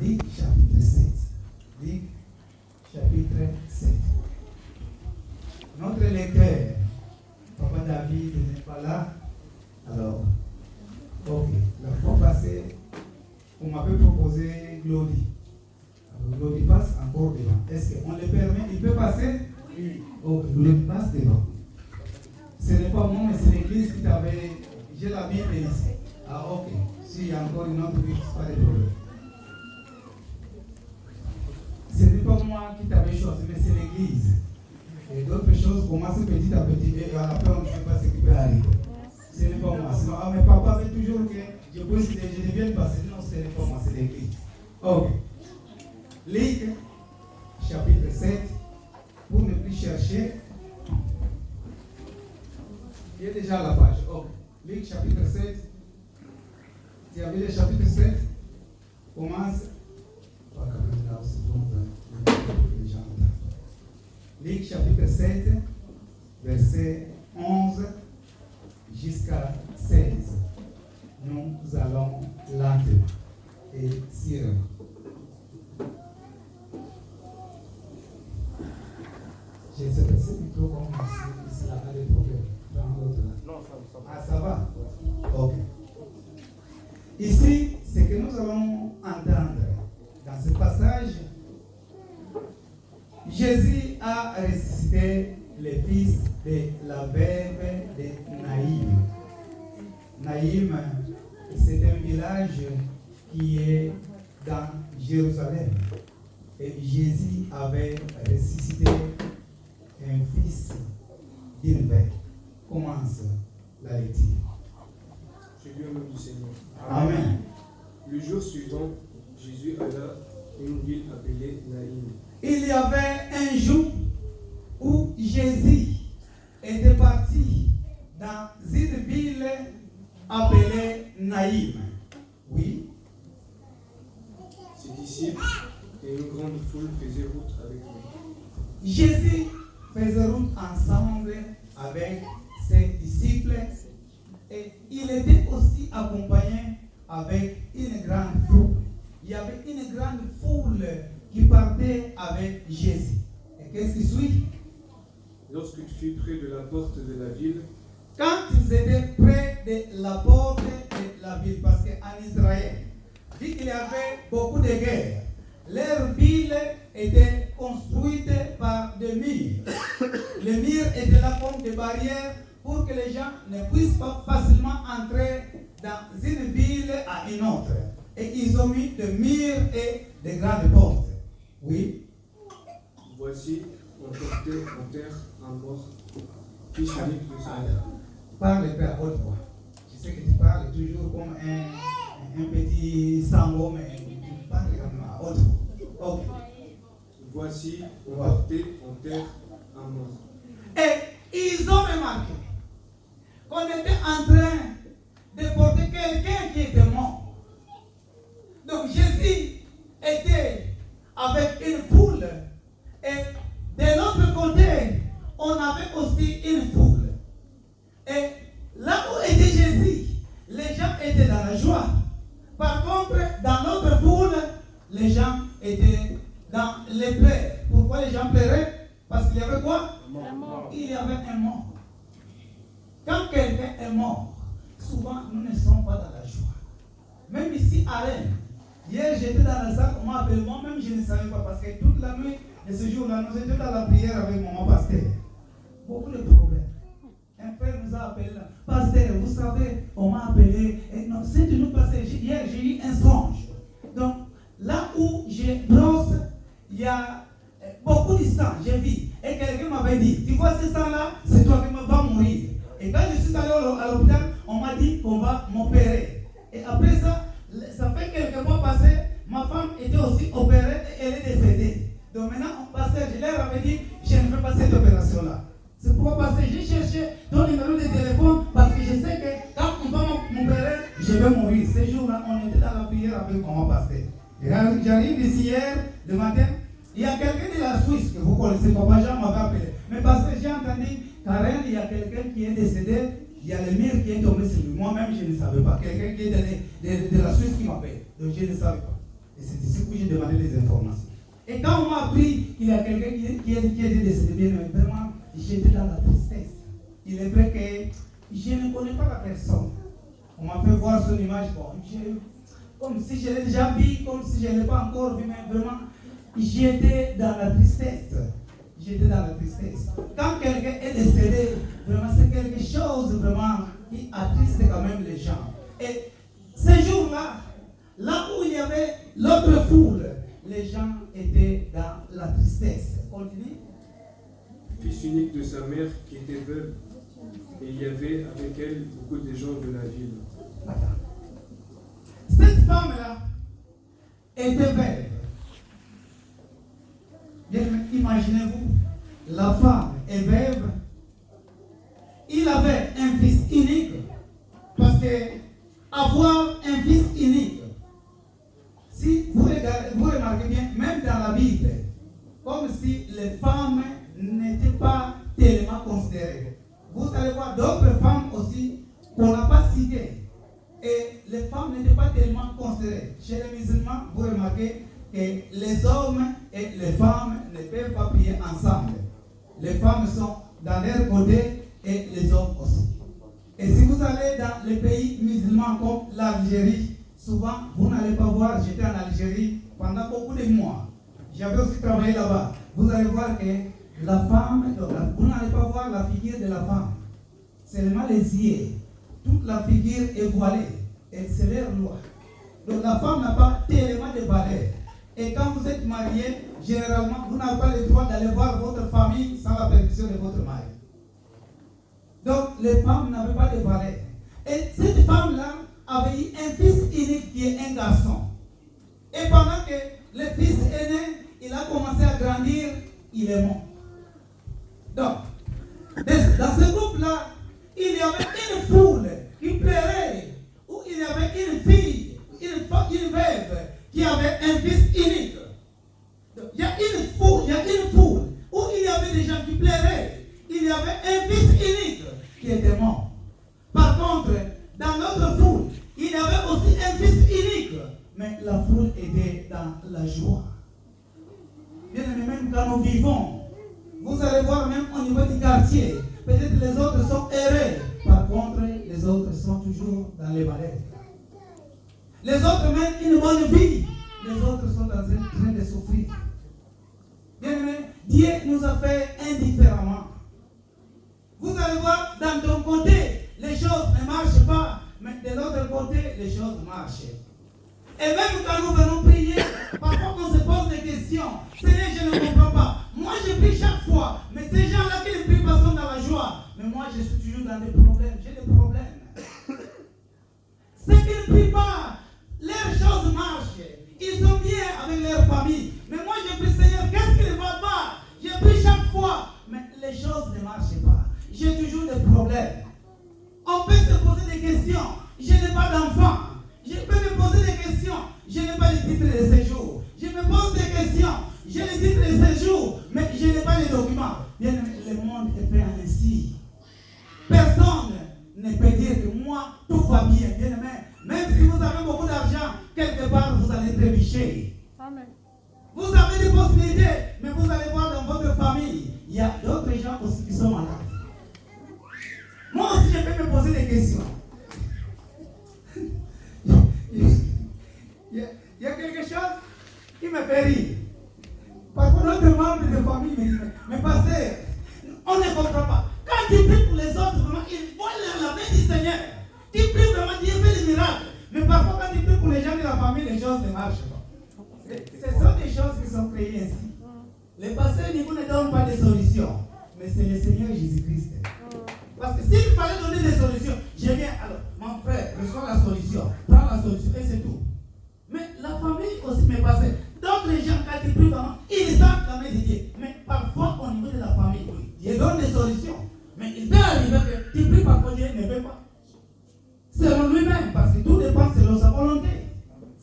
Luc chapitre 7. Luc chapitre 7. Notre lecteur, Papa David, n'est pas là. Alors, ok. La fois passée, on m'avait proposé Glody. Alors, Glody passe encore devant. Est-ce qu'on le permet? Il peut passer? Oui. Ok, Glody passe devant. Ce n'est pas moi, mais c'est l'église qui t'avait. J'ai la Bible ici. Ah, ok. S'il y a encore une autre Bible, pas de problème. Ce n'est pas moi qui t'avais choisi, mais c'est l'église. Et d'autres choses commencent petit à petit et à la fin, on ne sait pas ce qui peut arriver. Ce n'est pas moi. Sinon, mes papas avaient toujours que je peux citer, je ne viens pas. Non, ce n'est pas moi, c'est l'église. Ok. Luc, chapitre 7, pour ne plus chercher. Il y a déjà la page. Ok. Luc, chapitre 7. Tu as vu le chapitre 7? Commence. Luc chapitre 7, verset 11 jusqu'à 16. Nous allons lentement et sirement. Je ne sais pas si le micro comme ici, là, a des problèmes. Non, ça va. Ah, ça va? Ok. Ici, ce que nous allons entendre dans ce passage, Jésus a ressuscité le fils de la veuve de Naïm. Naïm, c'est un village qui est dans Jérusalem. Et Jésus avait ressuscité un fils d'une veuve. Commence la lecture. Je lis au nom du Seigneur. Amen. Le jour suivant, Jésus alla à une ville appelée Naïm. Il y avait un jour où Jésus était parti dans une ville appelée Naïm. Oui. Ses disciples et une grande foule faisaient route avec lui. Jésus faisait route ensemble avec ses disciples et il était aussi accompagné avec une grande foule. Il y avait une grande foule qui partait avec Jésus. Et qu'est-ce qui suit? Lorsqu'il fut près de la porte de la ville, quand ils étaient près de la porte de la ville, parce qu'en Israël, vu qu'il y avait beaucoup de guerres, leur ville était construite par des murs. Les murs étaient là comme des barrières pour que les gens ne puissent pas facilement entrer dans une ville à une autre. Et ils ont mis des murs et des grandes portes. Oui. Voici, on portait en terre un mort, fils unique de sa mère. Parle à haute voix. Je sais que tu parles toujours comme un petit sango, mais tu parles à haute voix. Ok. Voici, on portait en terre un mort. Et ils ont remarqué qu'on était en train de porter quelqu'un qui était mort. Donc Jésus était avec une foule et de l'autre côté, on avait aussi une foule. Et là où était Jésus, les gens étaient dans la joie. Par contre, dans l'autre foule, les gens étaient dans les pleurs. Pourquoi les gens pleuraient? Parce qu'il y avait quoi? Il y avait un mort. Quand quelqu'un est mort, souvent nous ne sommes pas dans la joie. Même ici à Rennes, hier j'étais dans la salle, on m'a appelé, moi-même je ne savais pas parce que toute la nuit de ce jour-là, nous étions dans la prière avec mon pasteur. Beaucoup de problèmes. Un frère nous a appelé là. Pasteur, vous savez, on m'a appelé. Et non, c'est de nous passer. Hier j'ai eu un songe. Donc là où je brosse, il y a beaucoup de sang, j'ai vu. Et quelqu'un m'avait dit, tu vois ce sang-là, c'est toi qui vas mourir. Et quand je suis allé à l'hôpital, on m'a dit qu'on va m'opérer. Et après ça, ça fait quelques mois passés, ma femme était aussi opérée et elle est décédée. Donc maintenant, pasteur, je leur avais dit, je ne fais pas cette opération-là. C'est pourquoi, pasteur, j'ai cherché ton numéro de téléphone parce que je sais que quand on va m'opérer, je vais mourir. Ce jour-là, on était dans la prière avec mon pasteur. Et j'arrive ici hier, le matin, il y a quelqu'un de la Suisse que vous connaissez, Papa Jean m'avait appelé. Mais parce que j'ai entendu qu'à Rennes, il y a quelqu'un qui est décédé, il y a le mur qui est tombé sur lui. Moi-même, je ne savais pas. Quelqu'un qui est de la Suisse qui m'appelle. Donc je ne savais pas. Et c'est ici que j'ai demandé des informations. Et quand on m'a appris qu'il y a quelqu'un qui est décédé, bien vraiment, j'étais dans la tristesse. Il est vrai que je ne connais pas la personne. On m'a fait voir son image, comme si je l'ai déjà vu, comme si je ne l'ai pas encore vu, mais vraiment, j'étais dans la tristesse. J'étais dans la tristesse. Quand quelqu'un est décédé, vraiment, c'est quelque chose vraiment qui attriste quand même les gens. Et ces jours-là, là où il y avait l'autre foule, les gens étaient dans la tristesse. Continue. Fils unique de sa mère qui était veuve, et il y avait avec elle beaucoup de gens de la ville. Attends. Cette femme-là était veuve. Imaginez-vous, la femme est veuve. Il avait un fils unique. Parce que avoir un fils unique, si vous remarquez bien, même dans la Bible, comme si les femmes n'étaient pas tellement considérées. Vous allez voir d'autres femmes aussi qu'on n'a pas citées. Et les femmes n'étaient pas tellement considérées. Chez les musulmans, vous remarquez que les hommes et les femmes ne peuvent pas prier ensemble. Les femmes sont dans leur côté et les hommes aussi. Et si vous allez dans les pays musulmans comme l'Algérie, souvent vous n'allez pas voir, j'étais en Algérie pendant beaucoup de mois. J'avais aussi travaillé là-bas. Vous allez voir que la femme, vous n'allez pas voir la figure de la femme. Seulement les yeux. Toute la figure est voilée. Et c'est leur loi. Donc la femme n'a pas tellement de valeur. Et quand vous êtes marié, généralement, vous n'avez pas le droit d'aller voir votre famille sans la permission de votre mari. Donc les femmes n'avaient pas de valeur. Et cette femme-là avait eu un fils unique qui est un garçon. Et pendant que le fils est né, il a commencé à grandir, il est mort. Donc, dans ce groupe-là, il y avait une foule qui pleurait, où il y avait une fille, une veuve, qui avait un fils unique. Donc, il y a une foule où il y avait des gens qui pleuraient. Il y avait un fils unique qui était mort. Par contre, dans notre foule, il y avait aussi un fils unique, mais la foule était dans la joie. Bien aimé, même quand nous vivons, vous allez voir même au niveau du quartier, peut-être les autres sont heureux, par contre, les autres sont toujours dans les malheurs. Les autres mènent une bonne vie, les autres sont dans un train de souffrir. Bien aimé, Dieu nous a fait indifféremment. Vous allez voir, dans ton côté, les choses ne marchent pas, mais de l'autre côté, les choses marchent. Et même quand nous venons prier, parfois on se pose des questions. Seigneur, je ne comprends pas. Moi, je prie chaque fois, mais ces gens-là qui ne prient pas sont dans la joie. Mais moi, je suis toujours dans des problèmes. J'ai des problèmes. Ceux qui ne prient pas, leurs choses marchent. Ils sont bien avec leur famille. Mais moi, je prie, Seigneur, qu'est-ce qui ne va pas? Je prie chaque fois, mais les choses ne marchent pas. J'ai toujours des problèmes. On peut se poser des questions. Je n'ai pas d'enfant. Je peux me poser des questions. Je n'ai pas le titre de séjour. Je me pose des questions. J'ai le titre de séjour, mais je n'ai pas les documents. Bien, le monde est fait ainsi. Personne ne peut dire que moi, tout va bien. Bien aimé, même si vous avez beaucoup d'argent, quelque part, vous allez trébucher. Amen. Vous avez des possibilités, mais vous allez voir dans votre famille, il y a d'autres gens aussi qui sont malades. Moi aussi, je peux me poser des questions. Il y a quelque chose qui me fait rire. Parfois, notre membre de famille me dit, mais pasteur, on ne comprend pas. Quand tu pries pour les autres, vraiment, ils voient la main du Seigneur. Tu pries vraiment, Dieu fait des miracles. Mais parfois, quand tu pries pour les gens de la famille, les choses ne marchent pas. Ce sont des choses qui sont créées ainsi. Les pasteurs ne vous donnent pas de solutions. Mais c'est le Seigneur Jésus-Christ. Parce que s'il fallait donner des solutions, je viens, alors, mon frère, reçois la solution, prends la solution, et c'est tout. Mais la famille aussi m'est passée. D'autres gens, quand ils prient vraiment, ils sentent la main de Dieu. Mais parfois, au niveau de la famille, Dieu donne des solutions. Mais il peut arriver que tu pries parfois, Dieu ne veut pas. Selon lui-même, parce que tout dépend selon sa volonté.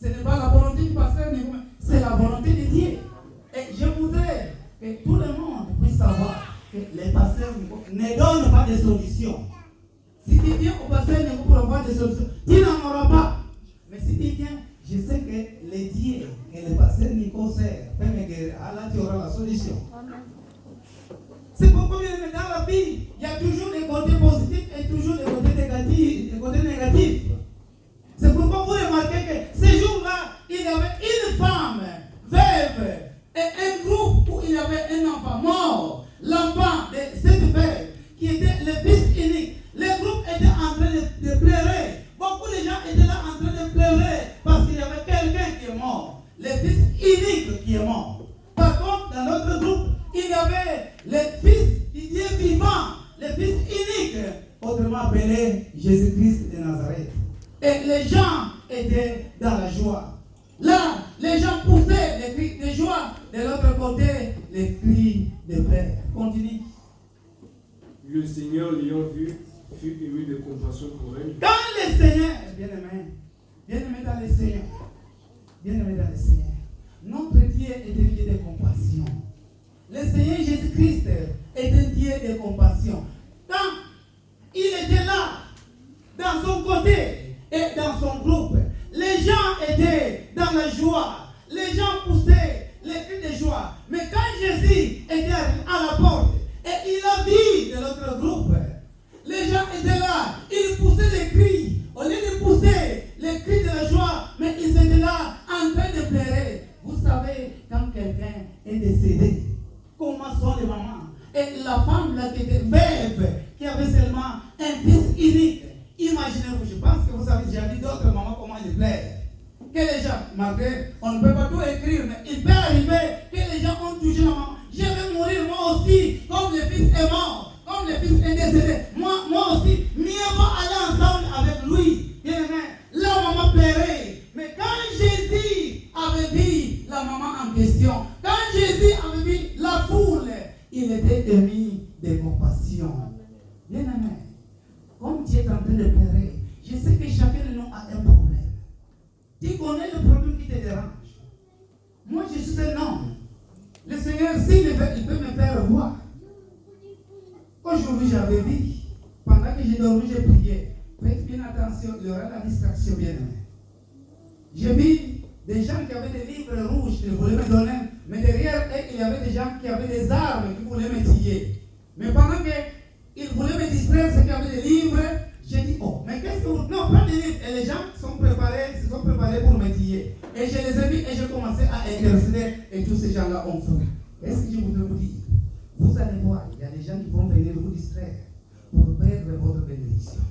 Ce n'est pas la volonté du pasteur, c'est la volonté de Dieu. Et je voudrais que tout le monde puisse savoir que les pasteurs ne donnent pas de solutions. Si tu viens au pasteur ne vous pas de solutions, tu n'en auras pas. Mais si tu viens, je sais que le Dieu que pasteur Nico sert, là tu auras la solution. C'est pourquoi bien aimé, dans la vie, il y a toujours des côtés positifs et toujours des côtés négatifs. C'est pourquoi vous remarquez que ces jours-là, il y avait une femme veuve et un groupe où il y avait un enfant mort. L'enfant de cette veuve qui était le fils unique. Le groupe était en train de pleurer. Beaucoup de gens étaient là en train de pleurer parce qu'il y avait quelqu'un qui est mort. Le fils unique qui est mort. Par contre, dans notre groupe, il y avait le fils du Dieu vivant, le fils unique, autrement appelé Jésus-Christ de Nazareth. Et les gens étaient dans la joie. Là, les gens poussaient les cris de joie. De l'autre côté, les cris de pleurs. Continue. Le Seigneur, l'ayant vu, fut ému de compassion pour elle. Quand le Seigneur, bien-aimé dans le Seigneur, bien-aimé dans le Seigneur, notre Dieu est un Dieu de compassion. Le Seigneur Jésus-Christ est un Dieu de compassion. Quand il était là, dans son côté et dans son groupe, les gens étaient dans la joie. Les gens poussaient les cris de joie. Mais quand Jésus était à la porte et il a vu de l'autre groupe, les gens étaient là, ils poussaient les cris. Au lieu de pousser les cris de la joie, mais ils étaient là en train de pleurer. Vous savez, quand quelqu'un est décédé, comment sont les mamans? Et la femme là qui était veuve, qui avait seulement un fils unique. Imaginez-vous, je pense que vous avez déjà vu d'autres mamans comment ils pleurent. Que les gens, malgré, on ne peut pas tout écrire, mais il peut arriver que les gens ont touché la maman. Je vais mourir moi aussi, comme le fils est mort, comme le fils est décédé. Moi aussi, mieux vaut aller ensemble avec lui. Bien aimé, la maman pleurait. Mais quand Jésus avait vu la maman en question, quand Jésus avait vu la foule, il était ému de compassion. Bien aimé, comme tu es en train de pleurer, je sais que chacun de nous a un problème. Tu connais le problème qui te dérange. Moi, je suis un homme. Le Seigneur, s'il veut, il peut me faire voir. Aujourd'hui, j'avais vu. Pendant que j'ai dormi, j'ai prié. Faites bien attention, il y aura la distraction, bien aimé. J'ai vu des gens qui avaient des livres rouges qu'ils voulaient me donner, mais derrière eux, il y avait des gens qui avaient des armes qui voulaient me tuer. Mais pendant qu'ils voulaient me distraire, ceux qui avaient des livres, j'ai dit, oh, mais qu'est-ce que vous... Non, pas des livres. Et les gens se sont préparés pour me tuer. Et je les ai vus et j'ai commencé à intercéder et tous ces gens-là ont fait. Est-ce que je voudrais vous dire, vous allez voir, il y a des gens qui vont venir vous distraire pour perdre votre bénédiction.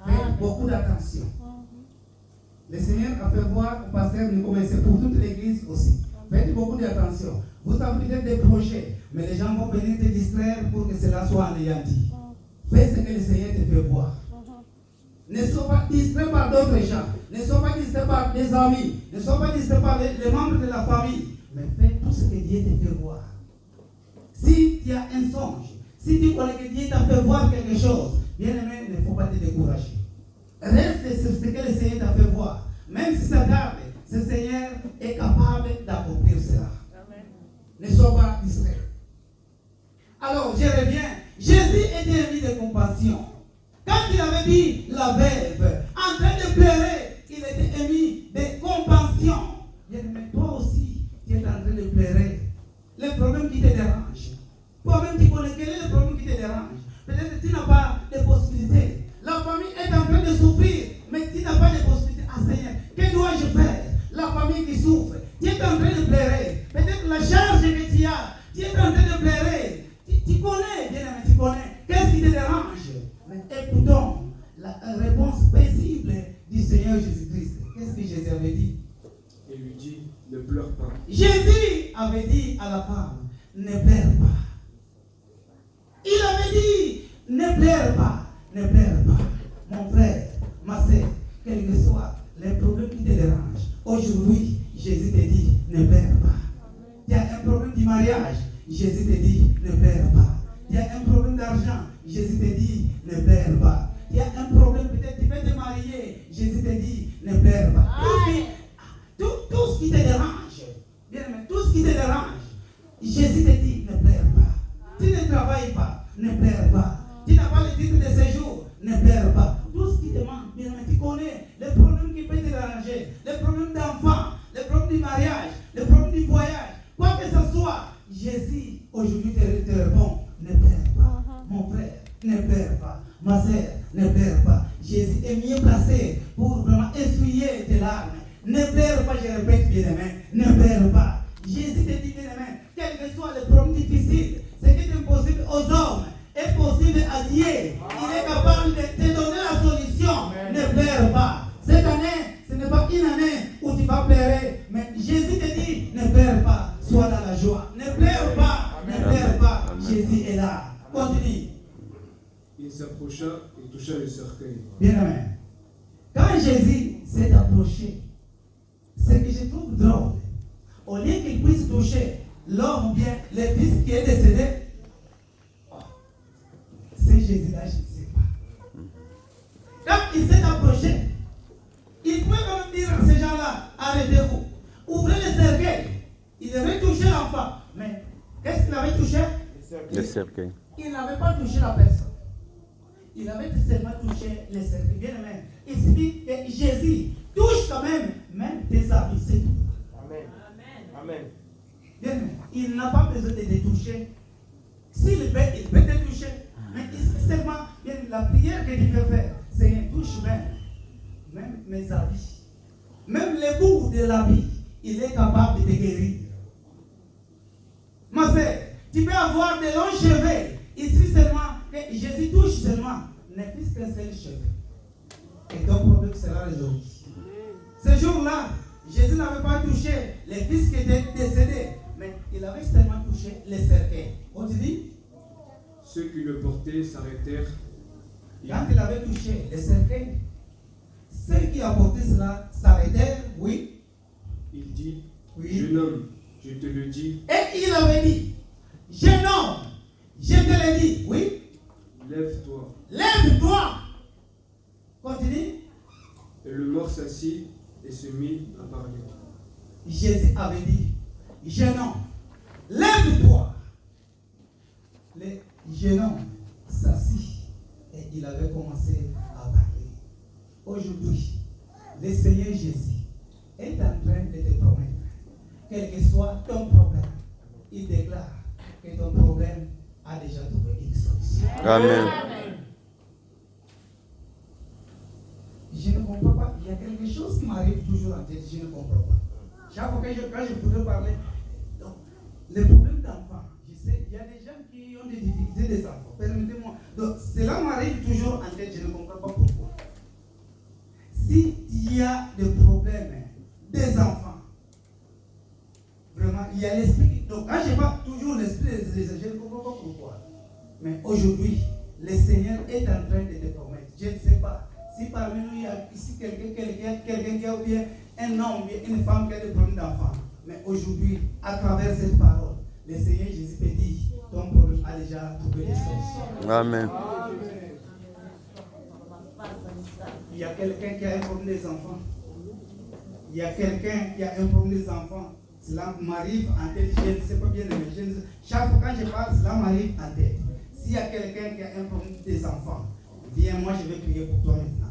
Faites beaucoup d'attention. Le Seigneur a fait voir au pasteur Nico, mais c'est pour toute l'église aussi. Faites beaucoup d'attention. Vous avez peut-être des projets, mais les gens vont venir te distraire pour que cela soit anéanti. Fais ce que le Seigneur te fait voir. Ne sois pas distrait par d'autres gens. Ne sois pas distrait par des amis. Ne sois pas distrait par les membres de la famille. Mais fais tout ce que Dieu te fait voir. Si tu as un songe, si tu connais que Dieu t'a fait voir quelque chose, bien aimé, il ne faut pas te décourager. Reste sur ce que le Seigneur t'a fait voir. Même si ça tarde, ce Seigneur est capable d'accomplir cela. Amen. Ne sois pas distrait. Alors, je reviens. Jésus était ému de compassion. Quand il avait vu la veuve en train de pleurer, il était ému de compassion. Bien aimé, toi aussi, tu es en train de pleurer. Le problème qui te dérange. Toi-même, tu connais quel est le problème qui te dérange. Peut-être que tu n'as pas de possibilité. La famille est en train de souffrir, mais tu n'as pas de possibilité. Ah Seigneur, que dois-je faire? La famille qui souffre, tu es en train de pleurer. Peut-être la charge que tu as, tu es en train de pleurer. Tu connais, bien aimé, tu connais. Qu'est-ce qui te dérange? Mais écoutons la réponse paisible du Seigneur Jésus-Christ. Qu'est-ce que Jésus avait dit? Il lui dit, ne pleure pas. Jésus avait dit à la femme, ne pleure pas. Il avait dit, ne pleure pas, ne pleure pas. Mon frère, ma sœur, quel que soit les problèmes qui te dérangent, aujourd'hui, Jésus te dit, ne pleure pas. Il y a un problème du mariage, Jésus te dit, ne pleure pas. Il y a un problème d'argent, Jésus te dit, ne pleure pas. Il y a un problème, peut-être tu veux te marier, Jésus te dit, ne pleure pas. Tout ce qui te dérange, bien aimé, tout ce qui te dérange, Jésus te dit, ne pleure pas. Tu ne travailles pas, ne pleure pas. Tu n'as pas le titre de séjour, ne pleure pas. Tout ce qui te manque, bien aimé, tu connais les problèmes qui peuvent te déranger, les problèmes d'enfants, les problèmes du mariage, les problèmes du aujourd'hui te répond, ne pleure pas. Mon frère, ne pleure pas. Ma sœur, ne pleure pas. Jésus est mieux placé pour vraiment essuyer tes larmes. Ne pleure pas, je répète, bien-aimé. Ne pleure pas. Jésus te dit, bien-aimé, quel que soit le problème difficile, ce qui est impossible aux hommes est possible à Dieu. Il est capable de te donner la solution. Ne pleure pas. Cette année, ce n'est pas une année où tu vas pleurer, mais Jésus te dit, ne pleure pas, sois dans la joie. Ne pleure pas, ne pleure pas. Jésus est là. Continue. Il s'approcha et toucha le cercueil. Bien aimé. Quand Jésus s'est approché, ce que je trouve drôle, au lieu qu'il puisse toucher l'homme ou bien le fils qui est décédé, c'est Jésus-là, je ne sais pas. Quand il s'est approché, il pouvait quand même dire à ces gens-là, arrêtez-vous, ouvrez le cercueil. Il devait toucher l'enfant. Mais qu'est-ce qu'il avait touché? Le cercueil. Il n'avait pas touché la personne. Il avait seulement touché le cercueil. Bien aimé. Il suffit que Jésus touche quand même tes habits, c'est tout. Amen. Amen. Bien aimé. Il n'a pas besoin de te toucher. S'il veut, il peut te toucher. Mais ici seulement, bien, la prière que tu peux faire, c'est une touche même mes habits. Même le bout de l'habit, il est capable de te guérir. Ma sœur, tu peux avoir de longs cheveux. Ici seulement, que Jésus touche seulement, ne fût qu'un seul cheveu. Et ton problème sera résolu. Ce jour-là, Jésus n'avait pas touché les fils qui étaient décédés, mais il avait seulement touché les cercueils. On te dit? Ceux qui le portaient s'arrêtèrent. Quand il avait touché les cercueils, ceux qui apportaient cela s'arrêtèrent, oui. Il dit, Oui. jeune homme, je te le dis, Et il avait dit, jeune homme, je te l'ai dit, oui. lève-toi. Lève-toi. Continue. Et le mort s'assit et se mit à parler. Jésus avait dit, jeune homme, lève-toi. Le jeune homme s'assit et il avait commencé à parler. Aujourd'hui, le Seigneur Jésus est en train de te promettre, quel que soit ton problème, il déclare que ton problème a déjà trouvé une solution. Amen. Je ne comprends pas. Il y a quelque chose qui m'arrive toujours en tête. Je ne comprends pas. Chaque fois que quand je voudrais parler, donc, les problèmes d'enfants, je sais, il y a des gens qui ont des difficultés des enfants. Permettez-moi. Donc, cela m'arrive toujours en tête. Je ne comprends pas pourquoi. Si il y a des problèmes des enfants, vraiment, il y a l'esprit. Donc, quand je parle toujours l'esprit des enfants, je ne comprends pas pourquoi. Mais aujourd'hui, le Seigneur est en train de te promettre. Je ne sais pas. Si parmi nous, il y a ici quelqu'un qui a ou bien un homme ou bien une femme qui a des problèmes d'enfant, mais aujourd'hui, à travers cette parole, le Seigneur Jésus te dit, ton problème a déjà trouvé des solutions. Amen. Il y a quelqu'un qui a un problème des enfants. Il y a quelqu'un qui a un problème des enfants. Cela m'arrive en tête, je ne sais pas bien, mais chaque fois quand je parle, cela m'arrive en tête. S'il y a quelqu'un qui a un problème des enfants, viens, moi je vais prier pour toi maintenant.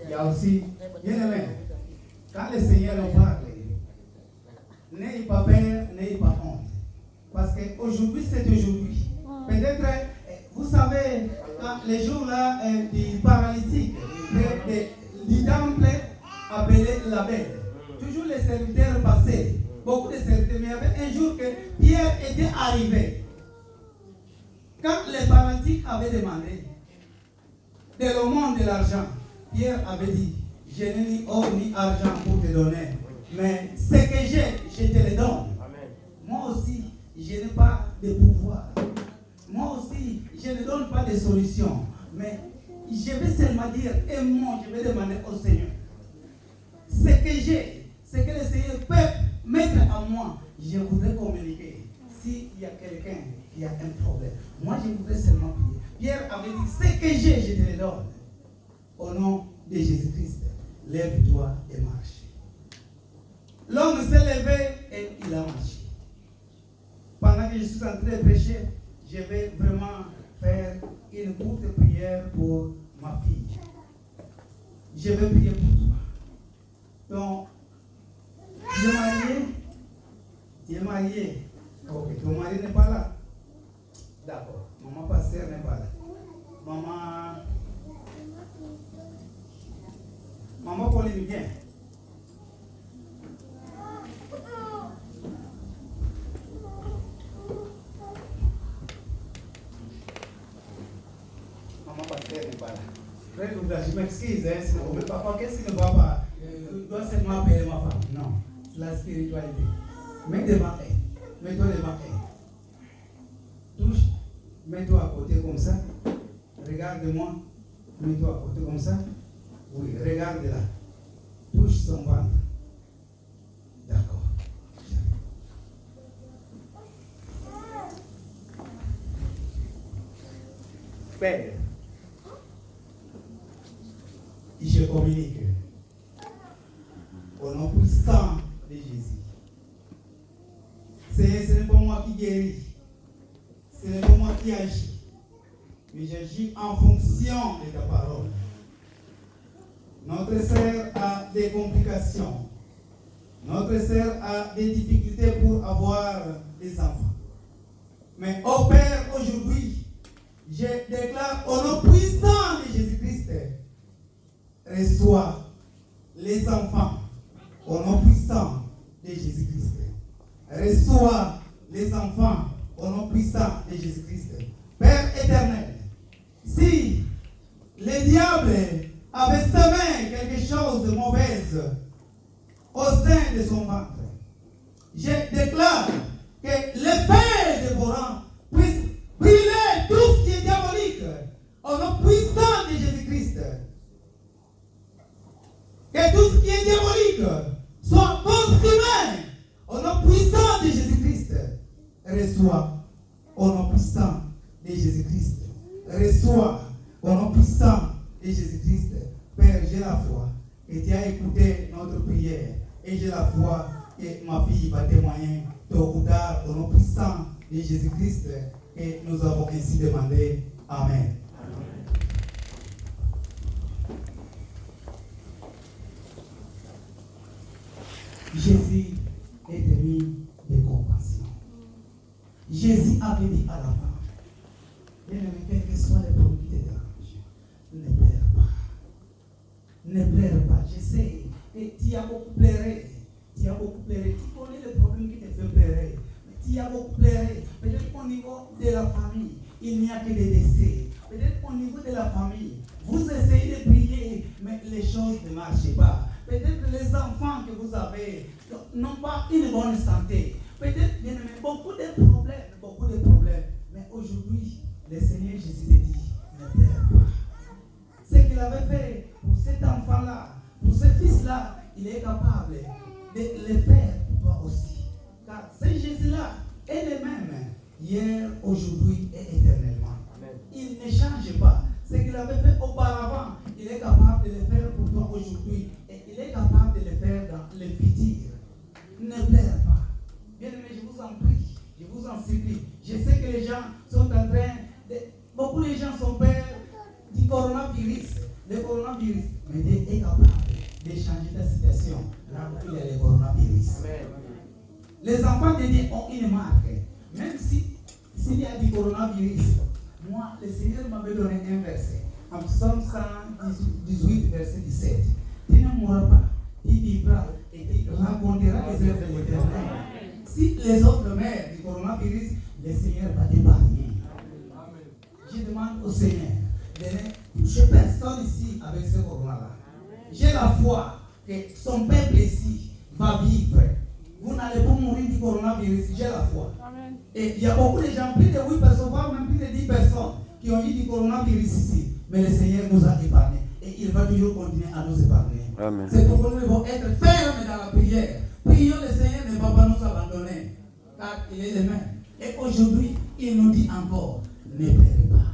Il y a aussi, bien aimé, quand le Seigneur nous parle, n'ayez pas peur, n'ayez pas honte. Parce qu'aujourd'hui, c'est aujourd'hui. Peut-être, vous savez, quand les jours-là du paralytique, du temple appelé la belle, toujours les serviteurs passaient. Beaucoup de serviteurs, mais il y avait un jour que Pierre était arrivé. Quand les paralytiques avaient demandé de l'aumône de l'argent, Pierre avait dit, je n'ai ni or ni argent pour te donner, mais ce que j'ai, je te le donne. Amen. Moi aussi, je n'ai pas de pouvoir. Moi aussi, je ne donne pas de solution. Mais je vais seulement dire un mot, je vais demander au Seigneur. Ce que j'ai, ce que le Seigneur peut mettre en moi, je voudrais communiquer. S'il y a quelqu'un qui a un problème, moi je voudrais seulement prier. Pierre avait dit, ce que j'ai, je te le donne. Au nom de Jésus-Christ, lève-toi et marche. L'homme s'est levé et il a marché. Pendant que je suis en train de prêcher, je vais vraiment faire une courte prière pour ma fille. Je vais prier pour toi. Donc, tu es marié? Tu es marié? Ok, ton mari n'est pas là. D'accord. Maman pasteur n'est pas là. Maman Pauline, viens. Maman pasteur n'est pas là. Frère Douglas, je m'excuse, hein, sinon, mais papa, qu'est-ce qui ne va pas? Tu dois seulement appeler ma femme. Non, c'est la spiritualité. Mets devant elle. Mets-toi devant elle. Touche. Mets-toi à côté comme ça. Regarde-moi. Mets-toi à côté comme ça. Oui, regarde-la. Touche son ventre. D'accord. Père, je communique au nom puissant de Jésus. Ce n'est pas moi qui guéris. Ce n'est pas moi qui agis. Mais j'agis en fonction de ta parole. Notre sœur a des complications. Notre sœur a des difficultés pour avoir des enfants. Mais au Père, aujourd'hui, je déclare au nom puissant de Jésus-Christ, reçois les enfants au nom puissant de Jésus-Christ. Reçois les enfants au nom puissant de Jésus-Christ. Père éternel, si le diable avait semé quelque chose de mauvais au sein de son ventre, je déclare que le feu dévorant puisse brûler tout ce qui est diabolique au nom puissant de Jésus-Christ. Que tout ce qui est diabolique soit consumé au nom puissant de Jésus-Christ. Reçois au nom puissant de Jésus-Christ. Reçois au nom puissant de Jésus-Christ. Père, j'ai la foi que tu as écouté notre prière. Et j'ai la foi que ma fille va témoigner tôt ou tard au nom puissant de Jésus-Christ. Et nous avons ainsi demandé. Amen. Jésus est mis de compassion. Jésus avait dit à la femme, bien-aimé, quels que soient les problèmes qui te dérangent, ne pleure pas. Ne pleure pas. Je sais que tu as beaucoup pleuré. Tu as beaucoup pleuré. Tu connais les problèmes qui te font pleurer. Mais tu as beaucoup pleuré. Peut-être qu'au niveau de la famille, il n'y a que des décès. Peut-être qu'au niveau de la famille, vous essayez de prier, mais les choses ne marchent pas. Peut-être que les enfants que vous avez n'ont pas une bonne santé. Peut-être, bien aimé, beaucoup de problèmes. Mais aujourd'hui, le Seigneur Jésus te dit, ne pleure pas. Ce qu'il avait fait pour cet enfant-là, pour ce fils-là, il est capable de le faire pour toi aussi. Car ce Jésus-là est le même hier, aujourd'hui et éternellement. Amen. Il ne change pas. Ce qu'il avait fait auparavant, il est capable de le faire pour toi aujourd'hui. Et il est capable de le faire dans le futur. Ne pleure pas. Bien aimé, je vous en prie, je vous en supplie. Je sais que les gens sont en train de... Beaucoup de gens sont peurs du coronavirus. Le coronavirus. Mais Dieu est capable de changer la situation là où il y a le coronavirus. Amen. Les enfants de Dieu ont une marque. Même s'il y a du coronavirus, moi, le Seigneur m'avait donné un verset. En Psaume 118, verset 17. Tu ne mourras pas, tu vivras et tu raconteras les œuvres de l'Éternel. Si les autres meurent du coronavirus, le Seigneur va t'épargner. Je demande au Seigneur de ne toucher personne ici avec ce corona-là. J'ai la foi que son peuple ici va vivre. Vous n'allez pas mourir du coronavirus, j'ai la foi. Amen. Et il y a beaucoup de gens, plus de 8 personnes, voire même plus de 10 personnes qui ont eu du coronavirus ici. Mais le Seigneur nous a épargnés. Et il va toujours continuer à nous épargner. Amen. C'est pourquoi nous devons être fermes dans la prière. Prions, le Seigneur ne va pas nous abandonner. Car il est le même. Et aujourd'hui, il nous dit encore, ne pleurez pas.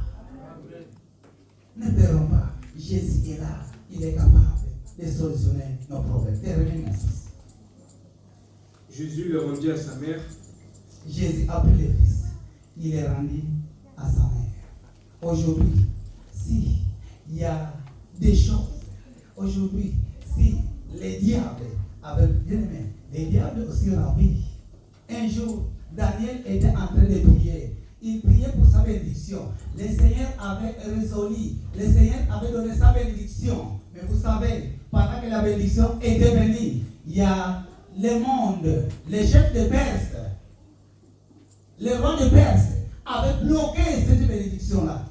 Ne pleurons pas. Jésus est là. Il est capable de solutionner nos problèmes. Terminez, mon fils. Jésus le rendit à sa mère. Jésus a pris le fils. Il est rendu à sa mère. Aujourd'hui, s'il y a des choses, aujourd'hui, si les diables avaient bien aimé. Les diables aussi ont la vie. Un jour, Daniel était en train de prier. Il priait pour sa bénédiction. Le Seigneur avait résolu. Le Seigneur avait donné sa bénédiction. Mais vous savez, pendant que la bénédiction était venue, il y a le monde, les chefs de Perse, les rois de Perse avaient bloqué cette bénédiction-là.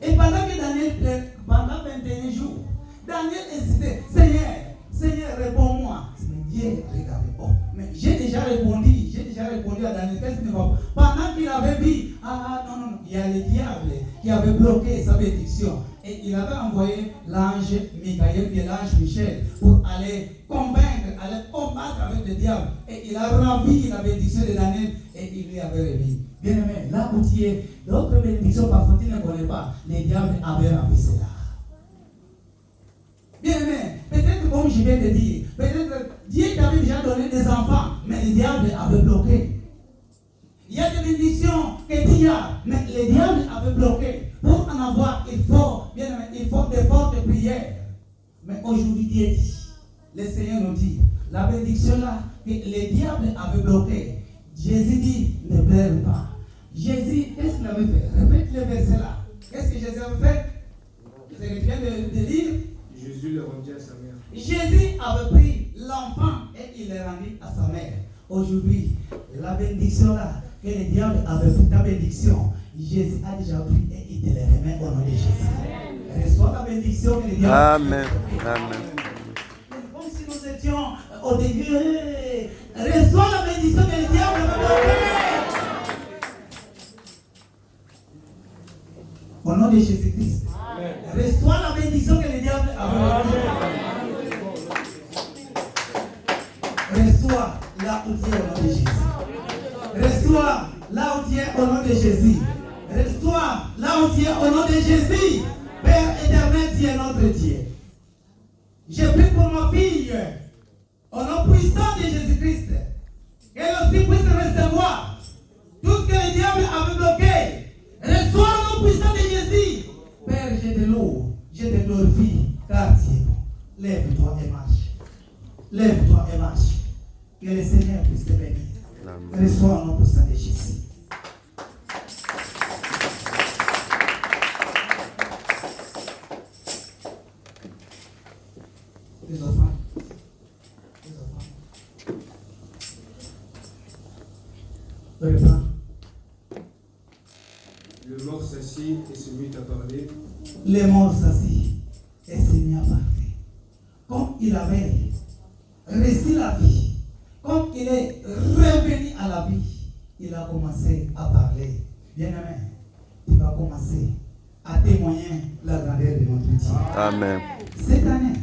Et pendant que Daniel plairait, pendant 21 jours, Daniel insistait, Seigneur, réponds-moi. Mais Dieu, regardez, mais j'ai déjà répondu à Daniel, qu'est-ce qu'il ne va pas? Pendant qu'il avait vu, non, il y a le diable qui avait bloqué sa bénédiction. Et il avait envoyé l'ange Michael et l'ange Michel pour aller convaincre, aller combattre avec le diable. Et il a ravi la bénédiction de Daniel et il lui avait remis. Bien aimé, là où tu es, d'autres bénédictions parfois tu ne connais pas, les diables avaient ravi cela. Bien aimé, peut-être comme je viens de dire, peut-être Dieu t'avait déjà donné des enfants, mais le diable avait bloqué. Il y a des bénédictions que tu as, mais le diable avait bloqué. Pour en avoir, il faut des fortes prières. Mais aujourd'hui, Dieu dit, le Seigneur nous dit, la bénédiction là, que le diable avait bloqué. Jésus dit, ne pleure pas. Jésus, qu'est-ce qu'il avait fait? Répète le verset là. Qu'est-ce que Jésus avait fait? C'est ce que tu viens de lire. Jésus le rendit à sa mère. Jésus avait pris l'enfant et il l'a rendu à sa mère. Aujourd'hui, la bénédiction là, que le diable avait pris ta bénédiction, Jésus a déjà pris et il te les remet au nom de Jésus. Reçois la bénédiction que le diable a pris. Amen. Comme si nous étions au début, reçois la bénédiction que le diable avait bloquée. Au nom de Jésus-Christ. Reçois la bénédiction que le diable avait bloquée. Reçois là où tu es au nom de Jésus. Reçois là où tu es au nom de Jésus. Reçois là où tu es au nom de Jésus. Père éternel, tu es notre Dieu. Je prie pour ma fille, au nom puissant de Jésus-Christ, qu'elle aussi puisse recevoir tout ce que le diable avait bloqué. Reçois au nom puissant de Jésus. Père, je te loue, je te glorifie, car tu es bon. Lève-toi et marche. Lève-toi et marche. Que le Seigneur puisse te bénir. Reçois au nom puissant de Jésus. Les enfants. Reprends. Le mort s'assit et se mit à parler. Le mort s'assit et se mit à parler. Comme il avait reçu la vie, comme il est revenu à la vie, il a commencé à parler. Bien-aimé, tu vas commencer à témoigner la grandeur de notre Dieu. Amen. Cette année,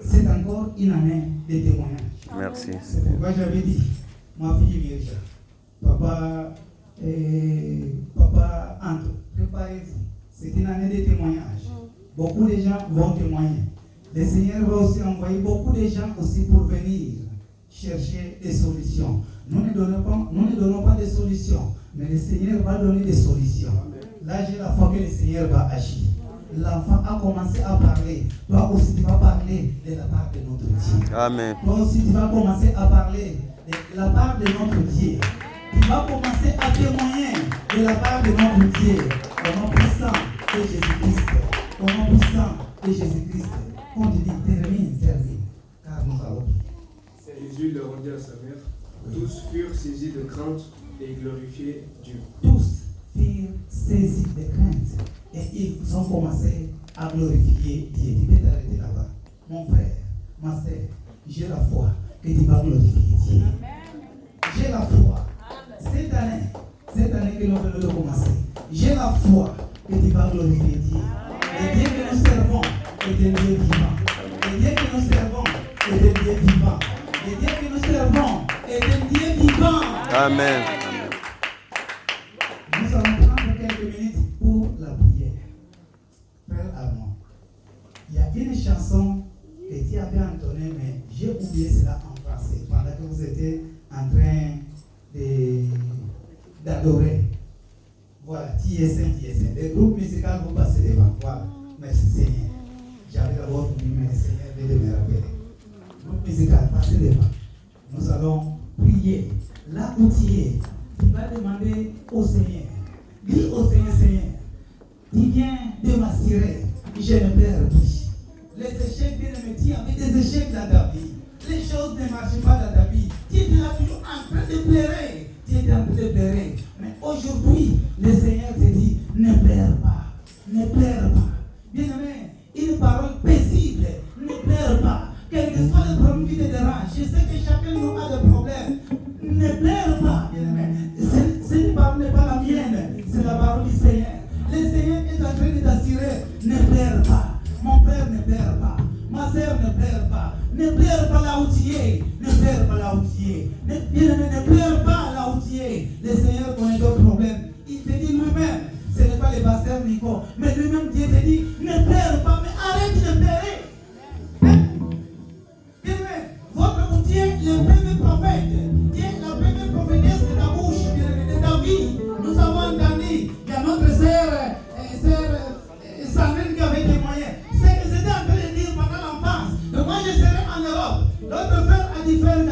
c'est encore une année de témoignage. Merci. C'est pourquoi j'avais dit, ma fille Mirja, papa Anto, préparez-vous. C'est une année de témoignage. Beaucoup de gens vont témoigner. Le Seigneur va aussi envoyer beaucoup de gens aussi pour venir chercher des solutions. Nous ne donnons pas de solutions, mais le Seigneur va donner des solutions. Là, j'ai la foi que le Seigneur va agir. L'enfant a commencé à parler. Toi aussi, tu vas parler de la part de notre Dieu. Amen. Toi aussi, tu vas commencer à parler de la part de notre Dieu. Tu vas commencer à témoigner de la part de notre Dieu. Au nom puissant de Jésus-Christ. Au nom puissant de Jésus-Christ. Continue, termine, car nous allons. Jésus le rendit à sa mère. Tous furent saisis de crainte et glorifiaient Dieu. Tous furent saisis de crainte et ils ont commencé à glorifier Dieu. Tu peux t'arrêter là-bas. Mon frère, ma soeur, j'ai la foi que tu vas glorifier Dieu. J'ai la foi. Cette année que nous venons de commencer, j'ai la foi que tu vas glorifier Dieu. Le Dieu que nous servons est un Dieu vivant. Le Dieu que nous servons est un Dieu vivant. Le Dieu que nous servons est un Dieu vivant. Amen. Nous allons prendre quelques minutes pour la prière. Frère Armand, il y a une chanson que tu avais entonnée, mais j'ai oublié cela en français pendant que vous étiez en train d'adorer. Voilà, tu es saint. Le groupe musical vous passez devant. Voilà, merci Seigneur. J'avais d'abord voulu, mais le Seigneur vient de me rappeler. passer devant. Nous allons prier. Là où tu es, tu vas demander au Seigneur. Dis au Seigneur, Seigneur, tu viens de m'assurer que je ne perds plus. Les échecs, bien aimé, tu avais des échecs dans ta vie. Les choses ne marchent pas dans ta vie. Tu étais là toujours en train de pleurer. Tu étais en train de pleurer. Mais aujourd'hui, le Seigneur te dit, ne pleure pas. Ne pleure pas. Bien aimé, une parole paisible. Ne pleure pas. Quel que soit le problème qui te dérange. Je sais que chacun de nous a des problèmes. Ne pleure pas, bien aimé. Cette parole n'est pas la mienne. C'est la parole du Seigneur. Le Seigneur est en train de t'assurer. Ne pleure pas. Mon frère, ne pleure pas. Ma soeur, ne pleure pas. Ne pleure pas là où tu es. Ne pleure pas là où tu es. Bien aimé, ne pleure pas là où tu es. Le Seigneur connaît d'autres problèmes. Il te dit lui-même. Ce n'est pas le pasteur Nico. Mais lui-même, Dieu te dit, ne pleure pas. Mais arrête de pleurer. Hein? Bien aimé, votre outil est le premier prophète. Dieu est la première prophétesse de ta bouche, de ta vie. Nous avons entendu. Il y a notre sœur Sandrine qui avait témoigné. C'est que c'était en train de dire pendant l'enfance. Donc moi je serai en Europe. L'autre frère a dit frère